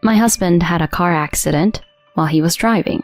My husband had a car accident while he was driving.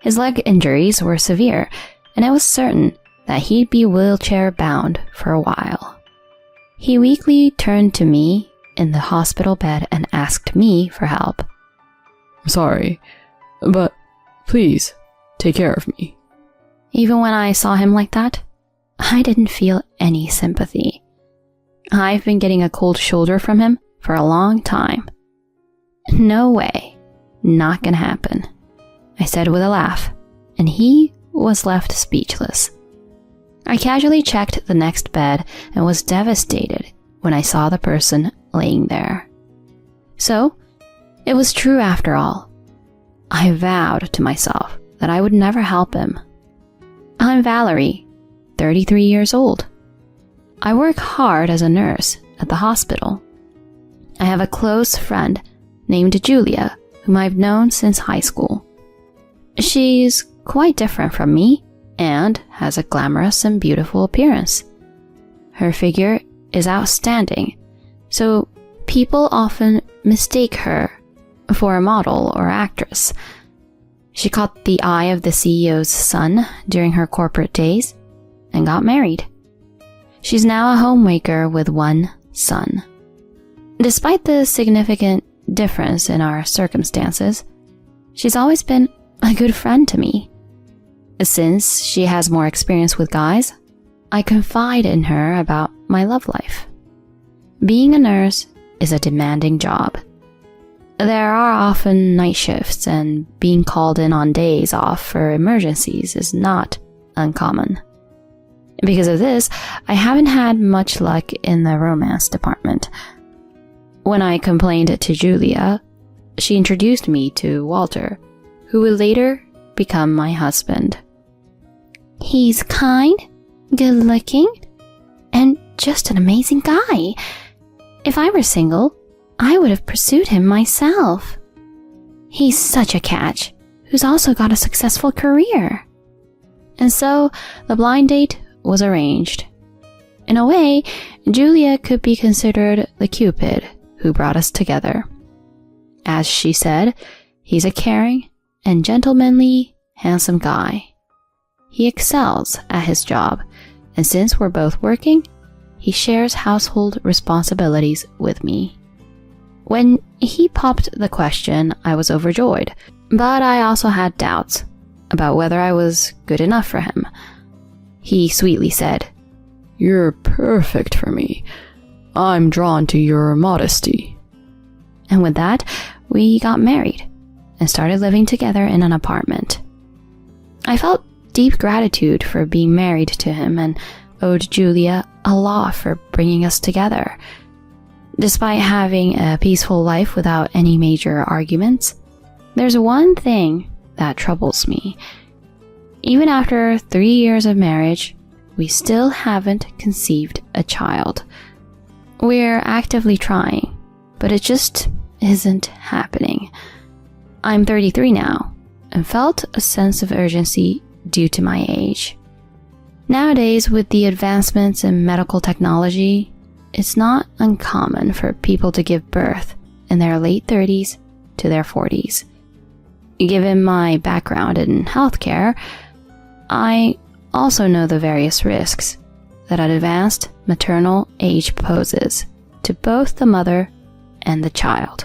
His leg injuries were severe, and it was certain that he'd be wheelchair-bound for a while. He weakly turned to me in the hospital bed and asked me for help. "Sorry, but please take care of me." Even when I saw him like that, I didn't feel any sympathy. I've been getting a cold shoulder from him for a long time. "No way. Not gonna happen," I said with a laugh, and he was left speechless. I casually checked the next bed and was devastated when I saw the person laying there. So, it was true after all. I vowed to myself that I would never help him. I'm Valerie, 33 years old. I work hard as a nurse at the hospital. I have a close friend named Julia, whom I've known since high school. She's quite different from me and has a glamorous and beautiful appearance. Her figure is outstanding, so people often mistake her for a model or actress. She caught the eye of the CEO's son during her corporate days and got married. She's now a homemaker with one son. Despite the significant difference in our circumstances, she's always been a good friend to me. Since she has more experience with guys, I confide in her about my love life. Being a nurse is a demanding job. There are often night shifts, and being called in on days off for emergencies is not uncommon. Because of this, I haven't had much luck in the romance department. When I complained to Julia, she introduced me to Walter, who would later become my husband. He's kind, good-looking, and just an amazing guy. If I were single, I would have pursued him myself. He's such a catch, who's also got a successful career. And so, the blind date was arranged. In a way, Julia could be considered the Cupid who brought us together. As she said, he's a caring and gentlemanly, handsome guy. He excels at his job, and since we're both working, he shares household responsibilities with me. When he popped the question, I was overjoyed, but I also had doubts about whether I was good enough for him. He sweetly said, "You're perfect for me. I'm drawn to your modesty." And with that, we got married and started living together in an apartment. I felt deep gratitude for being married to him and owed Julia a lot for bringing us together. Despite having a peaceful life without any major arguments, there's one thing that troubles me. Even after 3 years of marriage, we still haven't conceived a child. We're actively trying, but it just isn't happening. I'm 33 now and felt a sense of urgency due to my age. Nowadays, with the advancements in medical technology, it's not uncommon for people to give birth in their late 30s to their 40s. Given my background in healthcare, I also know the various risks that an advanced maternal age poses to both the mother and the child.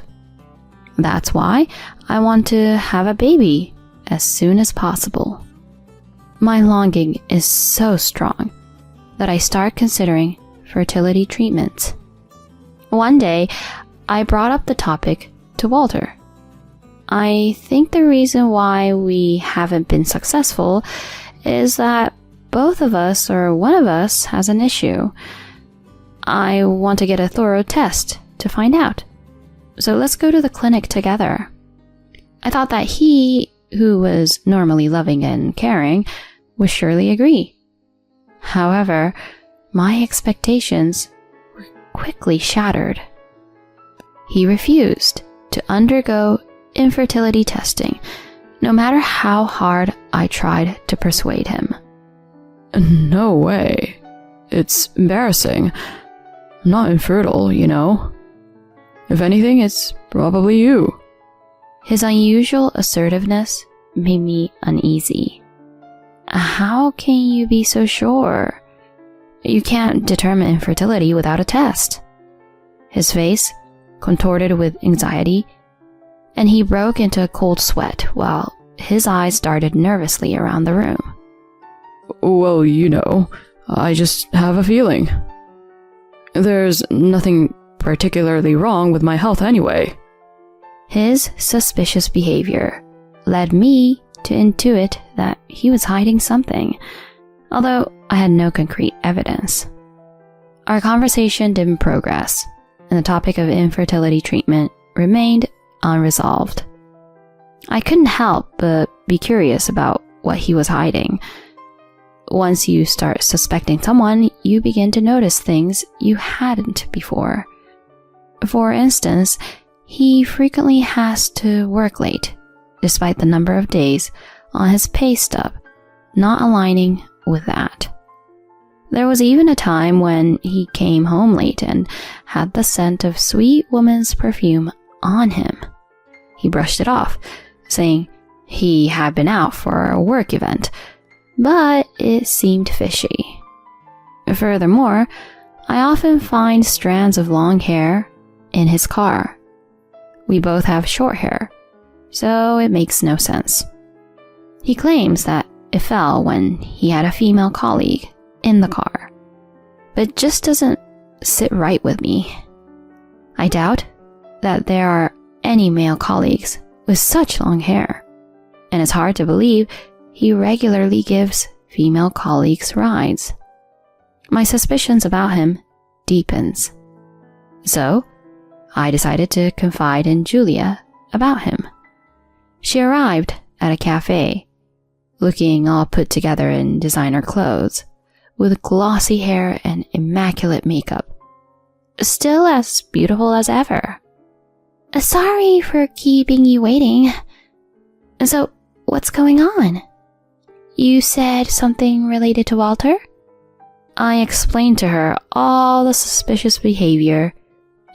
That's why I want to have a baby as soon as possible. My longing is so strong that I start considering fertility treatments. One day, I brought up the topic to Walter. I think the reason why we haven't been successful is that both of us or one of us has an issue. I want to get a thorough test to find out. So let's go to the clinic together. I thought that he, who was normally loving and caring, would surely agree. However, my expectations were quickly shattered. He refused to undergo infertility testing, no matter how hard I tried to persuade him. "No way. It's embarrassing. I'm not infertile, you know. If anything, it's probably you," His unusual assertiveness made me uneasy. How can you be so sure? You can't determine infertility without a test. His face contorted with anxiety, and he broke into a cold sweat while his eyes darted nervously around the room. Well, I just have a feeling. There's nothing particularly wrong with my health anyway. His suspicious behavior led me to intuit that he was hiding something, although I had no concrete evidence. Our conversation didn't progress, and the topic of infertility treatment remained unresolved. I couldn't help but be curious about what he was hiding. Once you start suspecting someone, you begin to notice things you hadn't before. For instance, he frequently has to work late, despite the number of days on his pay stub not aligning with that. There was even a time when he came home late and had the scent of sweet woman's perfume on him. He brushed it off, saying he had been out for a work event, but it seemed fishy. Furthermore, I often find strands of long hair in his car. We both have short hair, so it makes no sense. He claims that it fell when he had a female colleague in the car, but it just doesn't sit right with me. I doubt that there are any male colleagues with such long hair, and it's hard to believe he regularly gives female colleagues rides. My suspicions about him deepens. So, I decided to confide in Julia about him. She arrived at a cafe, looking all put together in designer clothes, with glossy hair and immaculate makeup. Still as beautiful as ever. Sorry for keeping you waiting. So, what's going on? You said something related to Walter? I explained to her all the suspicious behavior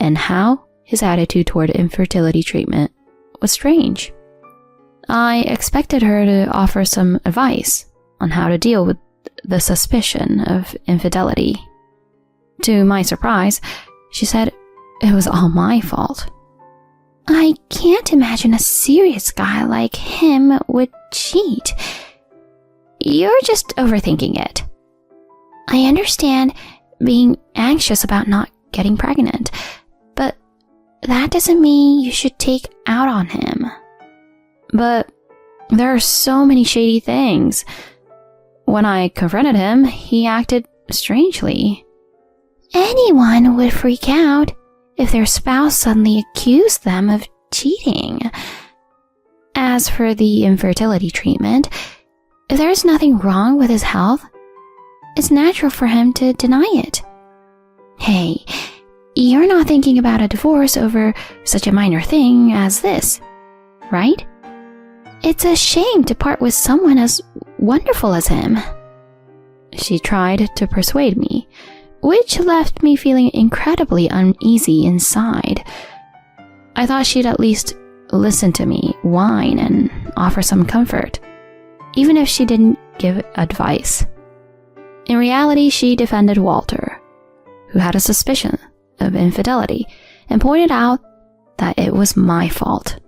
and how his attitude toward infertility treatment was strange. I expected her to offer some advice on how to deal with the suspicion of infidelity. To my surprise, she said it was all my fault. I can't imagine a serious guy like him would cheat. You're just overthinking it. I understand being anxious about not getting pregnant, but that doesn't mean you should take out on him. But there are so many shady things. When I confronted him, he acted strangely. Anyone would freak out if their spouse suddenly accused them of cheating. As for the infertility treatment, if there is nothing wrong with his health, it's natural for him to deny it. Hey, you're not thinking about a divorce over such a minor thing as this, right? It's a shame to part with someone as wonderful as him. She tried to persuade me, which left me feeling incredibly uneasy inside. I thought she'd at least listen to me whine and offer some comfort, even if she didn't give advice. In reality, she defended Walter, who had a suspicion of infidelity, and pointed out that it was my fault.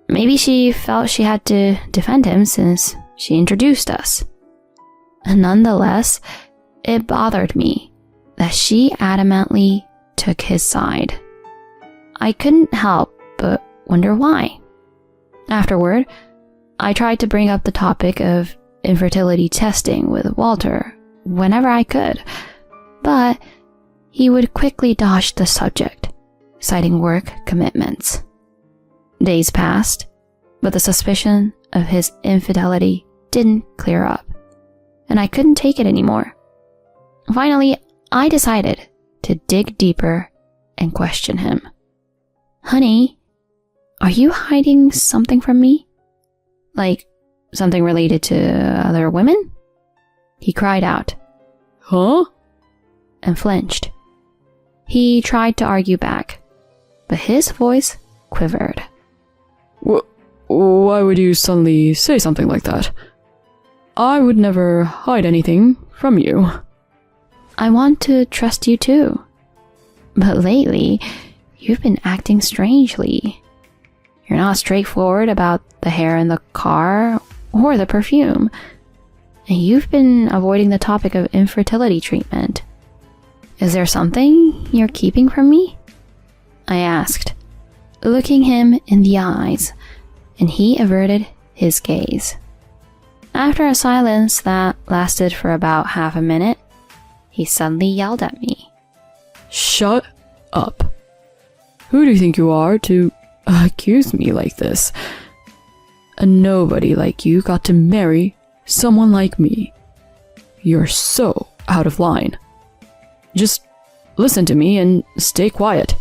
Maybe she felt she had to defend him since she introduced us. Nonetheless, it bothered me that she adamantly took his side. I couldn't help but wonder why. Afterward, I tried to bring up the topic of infertility testing with Walter whenever I could, but he would quickly dodge the subject, citing work commitments. Days passed, but the suspicion of his infidelity didn't clear up, and I couldn't take it anymore. Finally, I decided to dig deeper and question him. Honey, are you hiding something from me? Like something related to other women? He cried out. Huh? And flinched. He tried to argue back, but his voice quivered. Why would you suddenly say something like that? I would never hide anything from you. I want to trust you too. But lately, you've been acting strangely. You're not straightforward about the hair in the car or the perfume. And you've been avoiding the topic of infertility treatment. Is there something you're keeping from me? I asked, looking him in the eyes, and he averted his gaze. After a silence that lasted for about half a minute, he suddenly yelled at me. Shut up. Who do you think you are to accuse me like this? And nobody like you got to marry someone like me. You're so out of line. Just listen to me and stay quiet.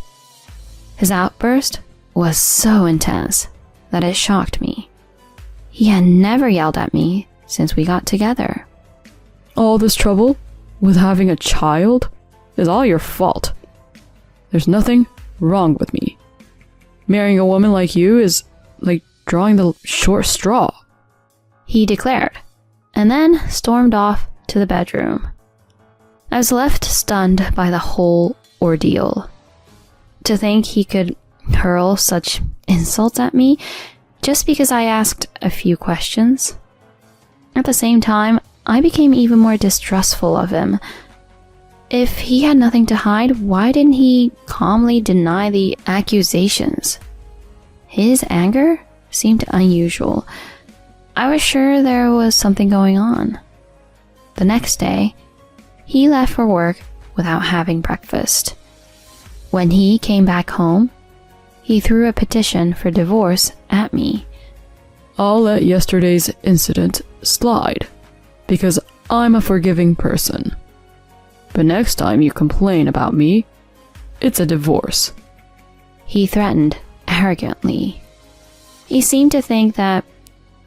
His outburst was so intense that it shocked me. He had never yelled at me since we got together. All this trouble with having a child is all your fault. There's nothing wrong with me. Marrying a woman like you is like drawing the short straw, he declared, and then stormed off to the bedroom. I was left stunned by the whole ordeal. To think he could hurl such insults at me just because I asked a few questions. At the same time, I became even more distrustful of him. If he had nothing to hide, why didn't he calmly deny the accusations? His anger seemed unusual. I was sure there was something going on. The next day, he left for work without having breakfast. When he came back home, he threw a petition for divorce at me. I'll let yesterday's incident slide, because I'm a forgiving person. But next time you complain about me, it's a divorce. He threatened arrogantly. He seemed to think that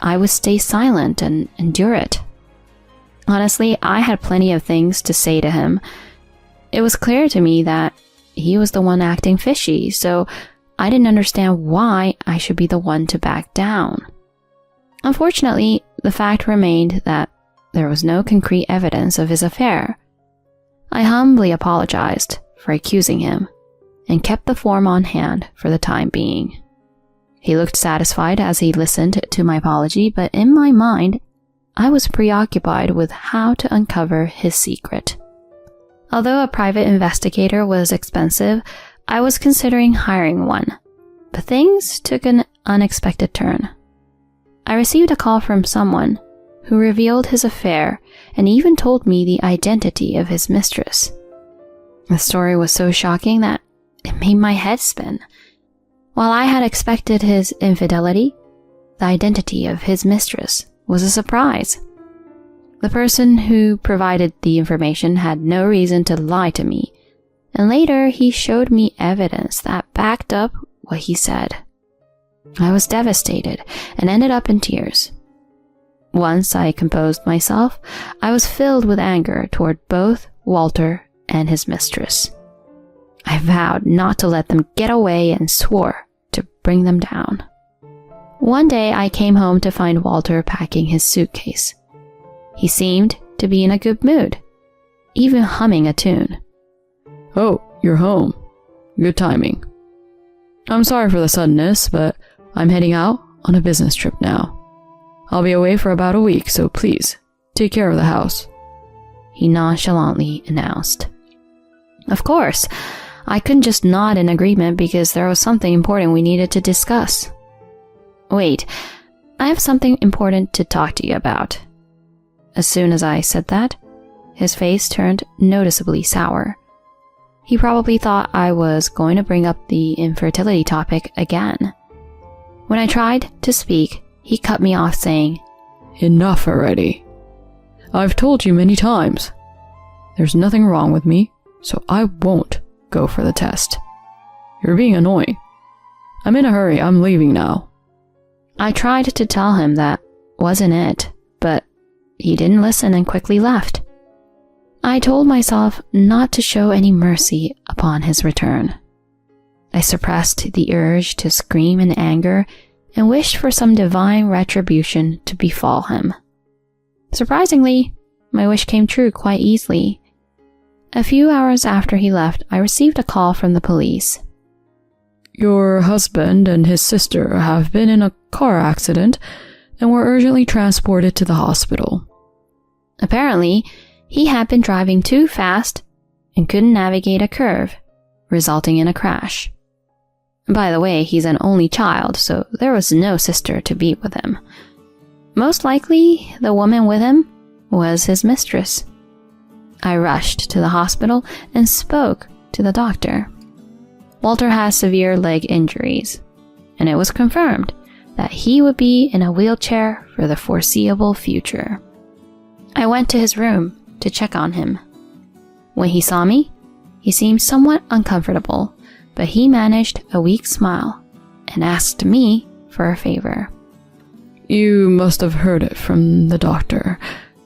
I would stay silent and endure it. Honestly, I had plenty of things to say to him. It was clear to me that he was the one acting fishy, so I didn't understand why I should be the one to back down. Unfortunately, the fact remained that there was no concrete evidence of his affair. I humbly apologized for accusing him and kept the form on hand for the time being. He looked satisfied as he listened to my apology, but in my mind, I was preoccupied with how to uncover his secret. Although a private investigator was expensive, I was considering hiring one, but things took an unexpected turn. I received a call from someone who revealed his affair and even told me the identity of his mistress. The story was so shocking that it made my head spin. While I had expected his infidelity, the identity of his mistress was a surprise. The person who provided the information had no reason to lie to me, and later he showed me evidence that backed up what he said. I was devastated and ended up in tears. Once I composed myself, I was filled with anger toward both Walter and his mistress. I vowed not to let them get away and swore to bring them down. One day I came home to find Walter packing his suitcase. He seemed to be in a good mood, even humming a tune. Oh, you're home. Good timing. I'm sorry for the suddenness, but I'm heading out on a business trip now. I'll be away for about a week, so please, take care of the house, he nonchalantly announced. Of course, I couldn't just nod in agreement because there was something important we needed to discuss. Wait, I have something important to talk to you about. As soon as I said that, his face turned noticeably sour. He probably thought I was going to bring up the infertility topic again. When I tried to speak, he cut me off saying, Enough already. I've told you many times. There's nothing wrong with me, so I won't go for the test. You're being annoying. I'm in a hurry, I'm leaving now. I tried to tell him that wasn't it, but he didn't listen and quickly left. I told myself not to show any mercy upon his return. I suppressed the urge to scream in anger and wished for some divine retribution to befall him. Surprisingly, my wish came true quite easily. A few hours after he left, I received a call from the police. Your husband and his sister have been in a car accident and were urgently transported to the hospital. Apparently, he had been driving too fast and couldn't navigate a curve, resulting in a crash. By the way, he's an only child, so there was no sister to be with him. Most likely, the woman with him was his mistress. I rushed to the hospital and spoke to the doctor. Walter has severe leg injuries, and it was confirmed that he would be in a wheelchair for the foreseeable future. I went to his room to check on him. When he saw me, he seemed somewhat uncomfortable, but he managed a weak smile and asked me for a favor. You must have heard it from the doctor,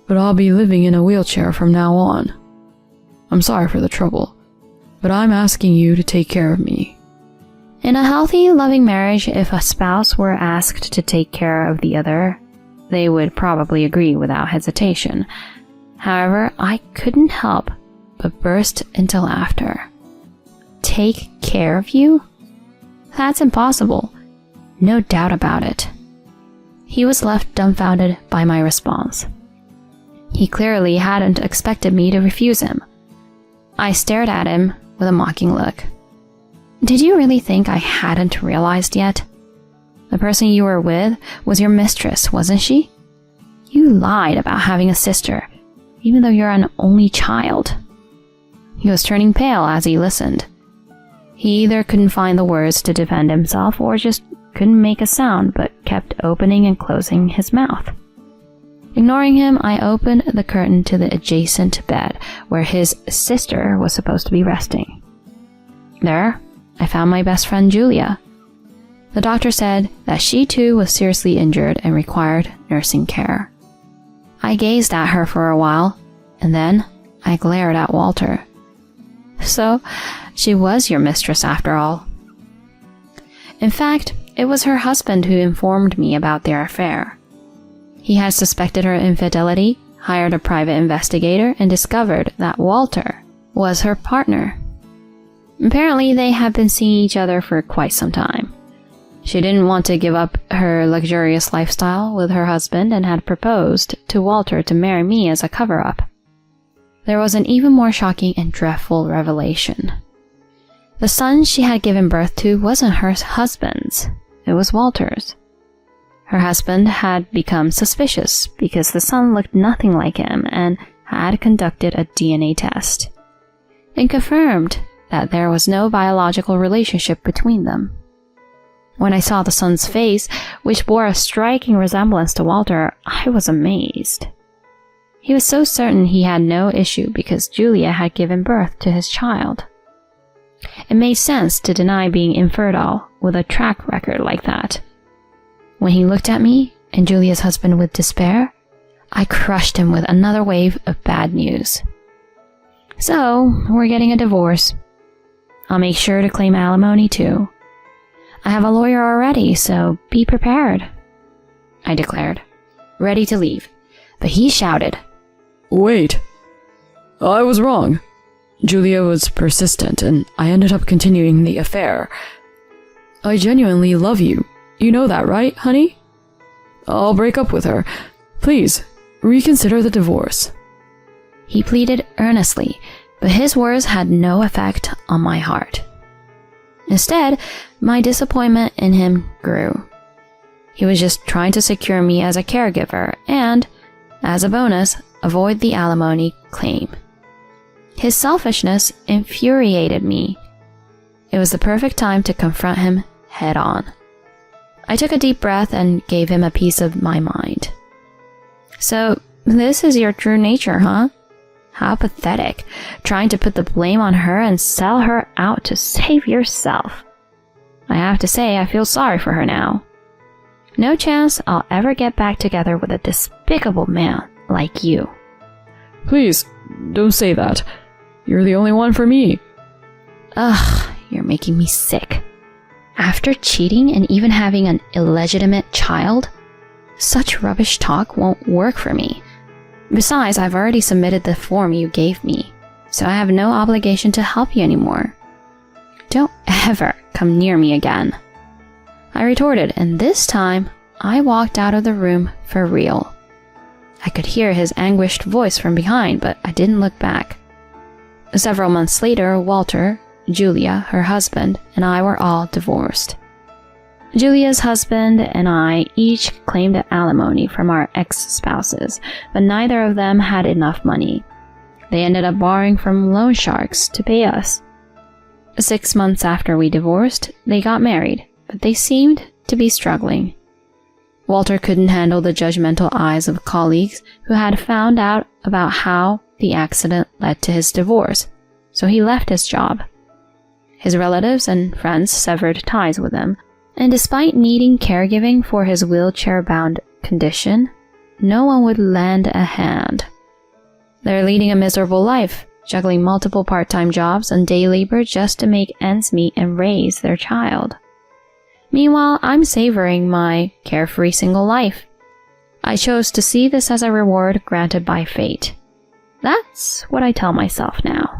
but I'll be living in a wheelchair from now on. I'm sorry for the trouble, but I'm asking you to take care of me. In a healthy, loving marriage, if a spouse were asked to take care of the other, they would probably agree without hesitation. However, I couldn't help but burst into laughter. Take care of you? That's impossible. No doubt about it. He was left dumbfounded by my response. He clearly hadn't expected me to refuse him. I stared at him with a mocking look. Did you really think I hadn't realized yet? The person you were with was your mistress, wasn't she? You lied about having a sister, even though you're an only child. He was turning pale as he listened. He either couldn't find the words to defend himself or just couldn't make a sound but kept opening and closing his mouth. Ignoring him, I opened the curtain to the adjacent bed where his sister was supposed to be resting. There, I found my best friend Julia. The doctor said that she too was seriously injured and required nursing care. I gazed at her for a while, and then I glared at Walter. So, she was your mistress after all. In fact, it was her husband who informed me about their affair. He had suspected her infidelity, hired a private investigator, and discovered that Walter was her partner. Apparently, they had been seeing each other for quite some time. She didn't want to give up her luxurious lifestyle with her husband and had proposed to Walter to marry me as a cover-up. There was an even more shocking and dreadful revelation. The son she had given birth to wasn't her husband's, it was Walter's. Her husband had become suspicious because the son looked nothing like him and had conducted a DNA test, and confirmed that there was no biological relationship between them. When I saw the son's face, which bore a striking resemblance to Walter, I was amazed. He was so certain he had no issue because Julia had given birth to his child. It made sense to deny being infertile with a track record like that. When he looked at me and Julia's husband with despair, I crushed him with another wave of bad news. So, we're getting a divorce. I'll make sure to claim alimony too. I have a lawyer already, so be prepared, I declared, ready to leave. But he shouted, Wait! I was wrong. Julia was persistent, and I ended up continuing the affair. I genuinely love you. You know that, right, honey? I'll break up with her. Please, reconsider the divorce. He pleaded earnestly, but his words had no effect on my heart. Instead, my disappointment in him grew. He was just trying to secure me as a caregiver and, as a bonus, avoid the alimony claim. His selfishness infuriated me. It was the perfect time to confront him head on. I took a deep breath and gave him a piece of my mind. So, this is your true nature, huh? How pathetic, trying to put the blame on her and sell her out to save yourself. I have to say, I feel sorry for her now. No chance I'll ever get back together with a despicable man like you. Please, don't say that. You're the only one for me. Ugh, you're making me sick. After cheating and even having an illegitimate child? Such rubbish talk won't work for me. Besides, I've already submitted the form you gave me, so I have no obligation to help you anymore. Don't ever come near me again. I retorted, and this time, I walked out of the room for real. I could hear his anguished voice from behind, but I didn't look back. Several months later, Walter, Julia, her husband, and I were all divorced. Julia's husband and I each claimed alimony from our ex-spouses, but neither of them had enough money. They ended up borrowing from loan sharks to pay us. 6 months after we divorced, they got married, but they seemed to be struggling. Walter couldn't handle the judgmental eyes of colleagues who had found out about how the accident led to his divorce, so he left his job. His relatives and friends severed ties with him, and despite needing caregiving for his wheelchair-bound condition, no one would lend a hand. They're leading a miserable life, juggling multiple part-time jobs and day labor just to make ends meet and raise their child. Meanwhile, I'm savoring my carefree single life. I chose to see this as a reward granted by fate. That's what I tell myself now.